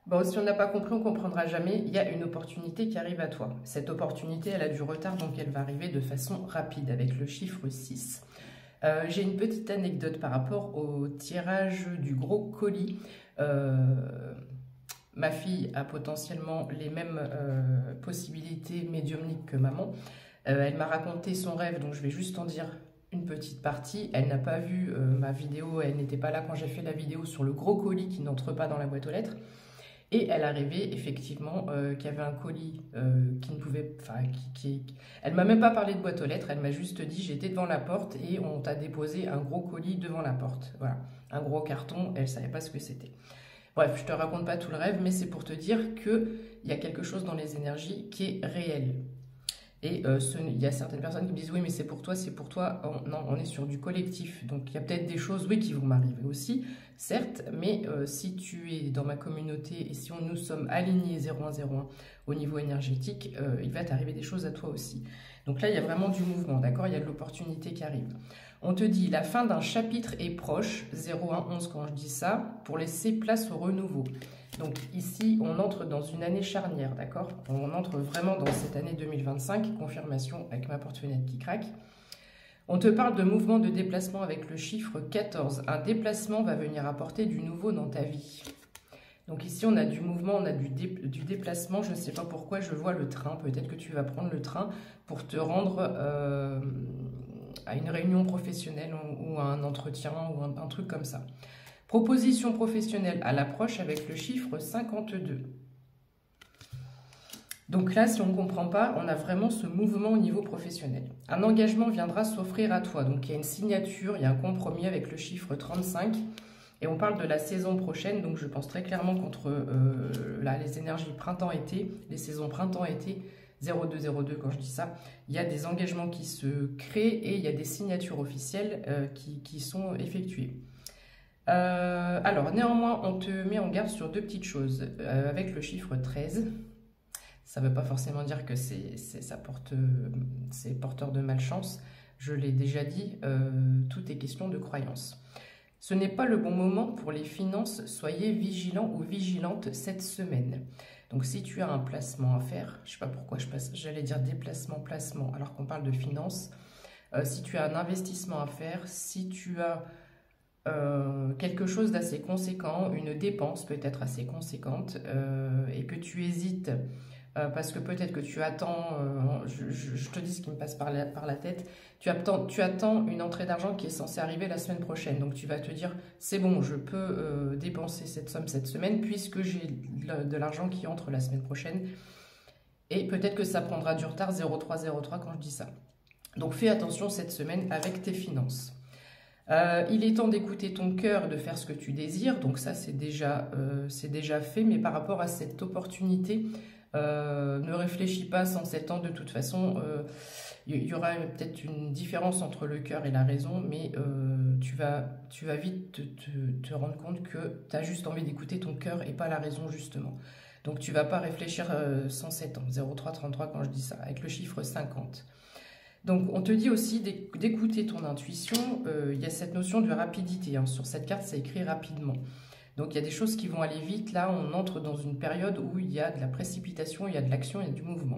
Bon, si on n'a pas compris, on ne comprendra jamais. Il y a une opportunité qui arrive à toi. Cette opportunité, elle a du retard, donc elle va arriver de façon rapide avec le chiffre 6. J'ai une petite anecdote par rapport au tirage du gros colis. Ma fille a potentiellement les mêmes possibilités médiumniques que maman. Elle m'a raconté son rêve, donc je vais juste en dire une petite partie. Elle n'a pas vu ma vidéo, elle n'était pas là quand j'ai fait la vidéo sur le gros colis qui n'entre pas dans la boîte aux lettres. Et elle a rêvé effectivement qu'il y avait un colis qui ne pouvait... Enfin, elle m'a même pas parlé de boîte aux lettres, elle m'a juste dit j'étais devant la porte et on t'a déposé un gros colis devant la porte. Voilà, un gros carton, elle savait pas ce que c'était. Bref, je te raconte pas tout le rêve, mais c'est pour te dire qu'il y a quelque chose dans les énergies qui est réel. Et il y a certaines personnes qui me disent oui mais c'est pour toi, c'est pour toi. Non, on est sur du collectif. Donc il y a peut-être des choses oui qui vont m'arriver aussi, certes, mais si tu es dans ma communauté et si nous sommes alignés 0101 au niveau énergétique, il va t'arriver des choses à toi aussi. Donc là il y a vraiment du mouvement, d'accord? Il y a de l'opportunité qui arrive. On te dit la fin d'un chapitre est proche, 0111 quand je dis ça, pour laisser place au renouveau. Donc ici, on entre dans une année charnière, d'accord? On entre vraiment dans cette année 2025, confirmation avec ma porte-fenêtre qui craque. On te parle de mouvement de déplacement avec le chiffre 14. Un déplacement va venir apporter du nouveau dans ta vie. Donc ici, on a du mouvement, on a du déplacement. Je ne sais pas pourquoi, je vois le train. Peut-être que tu vas prendre le train pour te rendre à une réunion professionnelle ou à un entretien ou un truc comme ça. Proposition professionnelle à l'approche avec le chiffre 52. Donc là, si on ne comprend pas, on a vraiment ce mouvement au niveau professionnel. Un engagement viendra s'offrir à toi. Donc il y a une signature, il y a un compromis avec le chiffre 35. Et on parle de la saison prochaine. Donc je pense très clairement qu'entre les énergies printemps-été, les saisons printemps-été, 0202 quand je dis ça, il y a des engagements qui se créent et il y a des signatures officielles qui sont effectuées. Alors, néanmoins, on te met en garde sur deux petites choses. Avec le chiffre 13, ça ne veut pas forcément dire que c'est porteur de malchance. Je l'ai déjà dit, tout est question de croyance. Ce n'est pas le bon moment pour les finances. Soyez vigilants ou vigilantes cette semaine. Donc, si tu as un placement à faire, je ne sais pas pourquoi j'allais dire déplacement, placement, alors qu'on parle de finances. Si tu as un investissement à faire, si tu as... quelque chose d'assez conséquent, une dépense peut-être assez conséquente et que tu hésites parce que peut-être que tu attends, je te dis ce qui me passe par la tête, tu attends une entrée d'argent qui est censée arriver la semaine prochaine, donc tu vas te dire c'est bon, je peux dépenser cette somme cette semaine puisque j'ai de l'argent qui entre la semaine prochaine et peut-être que ça prendra du retard 0303 quand je dis ça. Donc fais attention cette semaine avec tes finances. Il est temps d'écouter ton cœur, de faire ce que tu désires. Donc ça, c'est déjà fait. Mais par rapport à cette opportunité, ne réfléchis pas sans 7 ans. De toute façon, il y aura peut-être une différence entre le cœur et la raison. Mais tu vas vite te rendre compte que tu as juste envie d'écouter ton cœur et pas la raison, justement. Donc tu ne vas pas réfléchir sans 7 ans. 0333 quand je dis ça, avec le chiffre 50. Donc, on te dit aussi d'écouter ton intuition. Il y a cette notion de rapidité. Hein. Sur cette carte, c'est écrit rapidement. Donc, il y a des choses qui vont aller vite. Là, on entre dans une période où il y a de la précipitation, il y a de l'action, il y a du mouvement.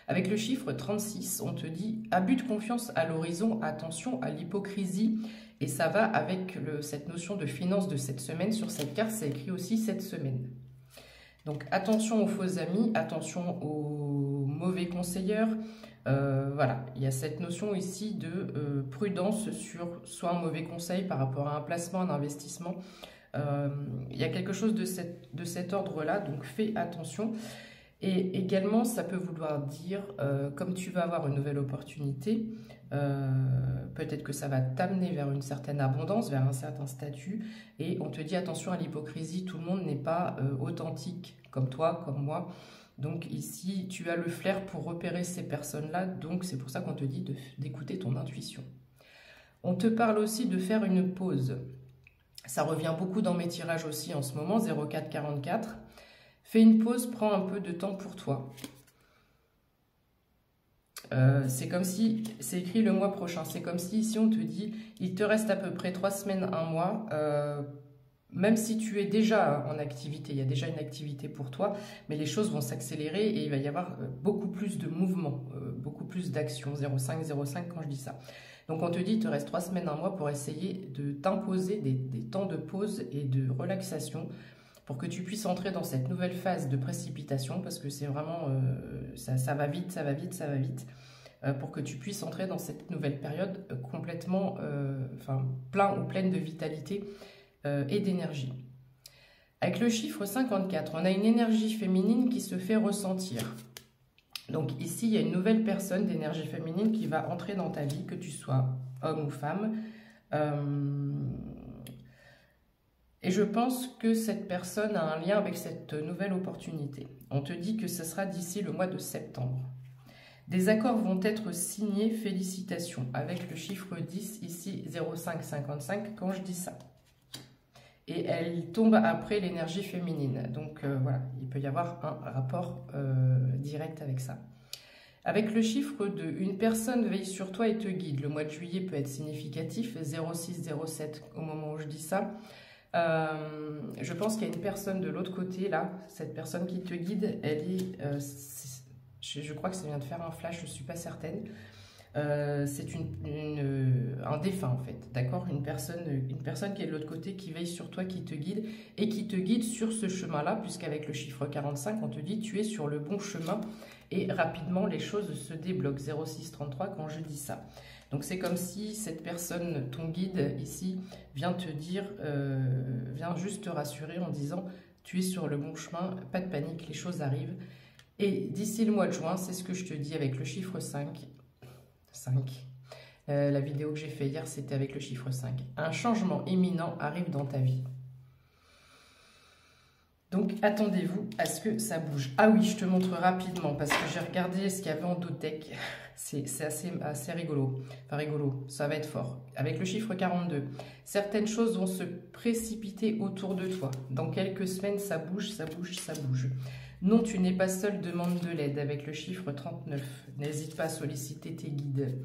Avec le chiffre 36, on te dit « abus de confiance à l'horizon, attention à l'hypocrisie ». Et ça va avec cette notion de finance de cette semaine. Sur cette carte, c'est écrit aussi cette semaine. Donc, attention aux faux amis, attention aux mauvais conseilleurs. Voilà, il y a cette notion ici de prudence sur soit un mauvais conseil par rapport à un placement, un investissement. Il y a quelque chose de cet ordre-là, donc fais attention. Et également, ça peut vouloir dire, comme tu vas avoir une nouvelle opportunité, peut-être que ça va t'amener vers une certaine abondance, vers un certain statut, et on te dit attention à l'hypocrisie, tout le monde n'est pas authentique comme toi, comme moi. Donc ici, tu as le flair pour repérer ces personnes-là, donc c'est pour ça qu'on te dit d'écouter ton intuition. On te parle aussi de faire une pause. Ça revient beaucoup dans mes tirages aussi en ce moment, 0444. Fais une pause, prends un peu de temps pour toi. C'est comme si, c'est écrit le mois prochain, c'est comme si ici on te dit, il te reste à peu près 3 semaines, 1 mois même si tu es déjà en activité, il y a déjà une activité pour toi, mais les choses vont s'accélérer et il va y avoir beaucoup plus de mouvements, beaucoup plus d'actions, 0,5, 0,5 quand je dis ça. Donc on te dit, il te reste 3 semaines, un mois pour essayer de t'imposer des temps de pause et de relaxation pour que tu puisses entrer dans cette nouvelle phase de précipitation, parce que c'est vraiment, ça va vite, ça va vite, ça va vite, pour que tu puisses entrer dans cette nouvelle période complètement, plein ou pleine de vitalité et d'énergie. Avec le chiffre 54, on a une énergie féminine qui se fait ressentir. Donc ici, il y a une nouvelle personne d'énergie féminine qui va entrer dans ta vie, que tu sois homme ou femme. Et je pense que cette personne a un lien avec cette nouvelle opportunité. On te dit que ce sera d'ici le mois de septembre. Des accords vont être signés, félicitations, avec le chiffre 10, ici 0,555 quand je dis ça. Et elle tombe après l'énergie féminine. Donc voilà, il peut y avoir un rapport direct avec ça. Avec le chiffre 2, une personne veille sur toi et te guide. Le mois de juillet peut être significatif, 0,6, 0,7 au moment où je dis ça. Je pense qu'il y a une personne de l'autre côté, là, cette personne qui te guide, elle est... je crois que ça vient de faire un flash, je ne suis pas certaine. C'est un défunt en fait, d'accord, une personne qui est de l'autre côté, qui veille sur toi, qui te guide et qui te guide sur ce chemin-là, puisqu'avec le chiffre 45, on te dit tu es sur le bon chemin et rapidement les choses se débloquent. 0633 quand je dis ça. Donc c'est comme si cette personne, ton guide ici, vient te dire, vient juste te rassurer en disant tu es sur le bon chemin, pas de panique, les choses arrivent. Et d'ici le mois de juin, c'est ce que je te dis avec le chiffre 5. La vidéo que j'ai fait hier, c'était avec le chiffre 5. Un changement imminent arrive dans ta vie. Donc, attendez-vous à ce que ça bouge. Ah oui, je te montre rapidement, parce que j'ai regardé ce qu'il y avait en Dotec. C'est assez rigolo. Enfin, rigolo, ça va être fort. Avec le chiffre 42, certaines choses vont se précipiter autour de toi. Dans quelques semaines, ça bouge, ça bouge, ça bouge. Non, tu n'es pas seul, demande de l'aide avec le chiffre 39. N'hésite pas à solliciter tes guides.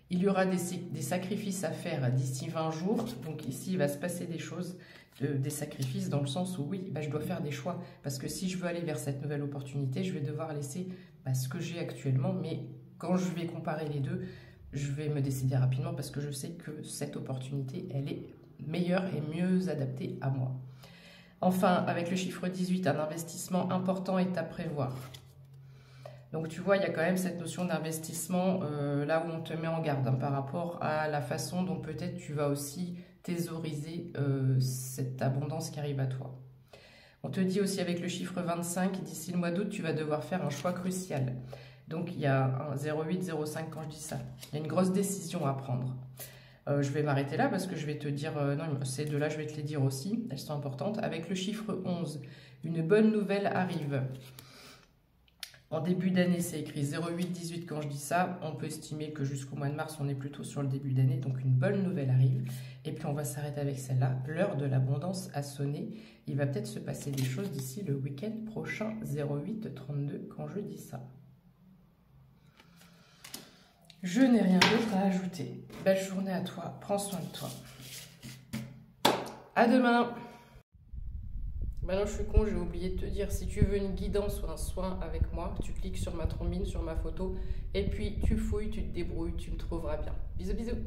Il y aura des sacrifices à faire d'ici 20 jours. Donc ici, il va se passer des choses, des sacrifices dans le sens où oui, je dois faire des choix. Parce que si je veux aller vers cette nouvelle opportunité, je vais devoir laisser ce que j'ai actuellement. Mais quand je vais comparer les deux, je vais me décider rapidement parce que je sais que cette opportunité, elle est meilleure et mieux adaptée à moi. Enfin, avec le chiffre 18, un investissement important est à prévoir. Donc, tu vois, il y a quand même cette notion d'investissement là où on te met en garde par rapport à la façon dont peut-être tu vas aussi thésauriser cette abondance qui arrive à toi. On te dit aussi avec le chiffre 25, d'ici le mois d'août, tu vas devoir faire un choix crucial. Donc, il y a un 0,8, 0,5 quand je dis ça. Il y a une grosse décision à prendre. Je vais m'arrêter là parce que je vais te dire, non, ces deux-là, je vais te les dire aussi, elles sont importantes. Avec le chiffre 11, une bonne nouvelle arrive. En début d'année, c'est écrit 0,8, 18 quand je dis ça. On peut estimer que jusqu'au mois de mars, on est plutôt sur le début d'année, donc une bonne nouvelle arrive. Et puis on va s'arrêter avec celle-là. L'heure de l'abondance a sonné. Il va peut-être se passer des choses d'ici le week-end prochain, 0,8, 32 quand je dis ça. Je n'ai rien d'autre à ajouter. Belle journée à toi. Prends soin de toi. À demain. Maintenant, je suis con, j'ai oublié de te dire, si tu veux une guidance ou un soin avec moi, tu cliques sur ma trombine, sur ma photo, et puis tu fouilles, tu te débrouilles, tu me trouveras bien. Bisous, bisous.